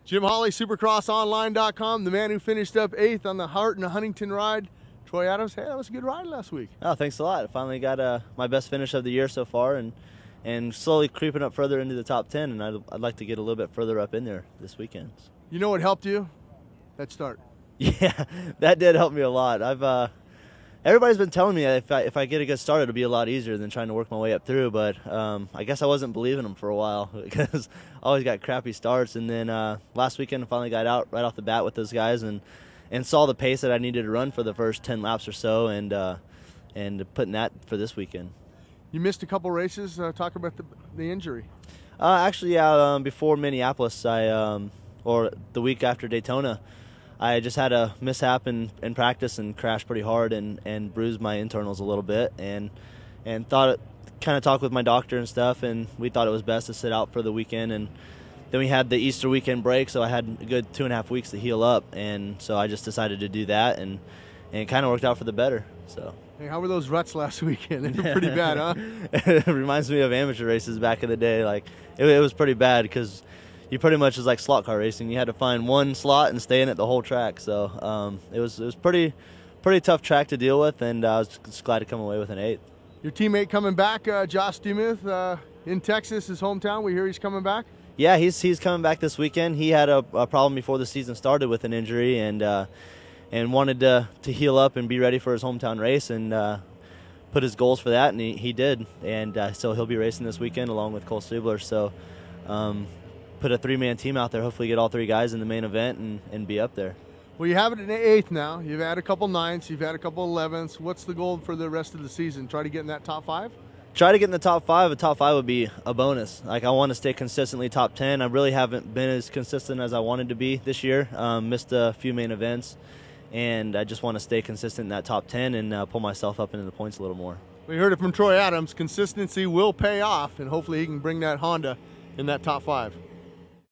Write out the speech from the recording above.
Jim Holley, SupercrossOnline.com, the man who finished up 8th on the Hart and the Huntington ride. Troy Adams, hey, that was a good ride last week. Oh, thanks a lot. I finally got my best finish of the year so far, and slowly creeping up further into the top 10, and I'd like to get a little bit further up in there this weekend. You know what helped you? That start. Yeah, that did help me a lot. Everybody's been telling me if I get a good start, it'll be a lot easier than trying to work my way up through, but I guess I wasn't believing them for a while because I always got crappy starts. And then last weekend I finally got out right off the bat with those guys and saw the pace that I needed to run for the first 10 laps or so, and putting that for this weekend. You missed a couple races. Talk about the injury. Actually, yeah, before Minneapolis, or the week after Daytona, I just had a mishap in practice and crashed pretty hard and bruised my internals a little bit, and kind of talked with my doctor and stuff, and we thought it was best to sit out for the weekend. And then we had the Easter weekend break, so I had a good 2.5 weeks to heal up, and so I just decided to do that, and it kind of worked out for the better. So. Hey, how were those ruts last weekend? They were pretty bad, huh? It reminds me of amateur races back in the day. Like it was pretty bad because you pretty much was like slot car racing. You had to find one slot and stay in it the whole track. So it was pretty tough track to deal with, and I was just glad to come away with an 8th. Your teammate coming back, Josh Demuth, in Texas, his hometown. We hear he's coming back. Yeah, he's coming back this weekend. He had a problem before the season started with an injury, and wanted to heal up and be ready for his hometown race, and put his goals for that, and he did. And so he'll be racing this weekend along with Cole Subler. So put a 3-man team out there, hopefully get all 3 guys in the main event and be up there. Well, you have it in 8th now. You've had a couple 9ths, you've had a couple 11ths. What's the goal for the rest of the season? Try to get in that top 5? Try to get in the top 5. A top 5 would be a bonus. Like, I want to stay consistently top 10. I really haven't been as consistent as I wanted to be this year. Missed a few main events, and I just want to stay consistent in that top 10 and pull myself up into the points a little more. We heard it from Troy Adams. Consistency will pay off, and hopefully he can bring that Honda in that top 5.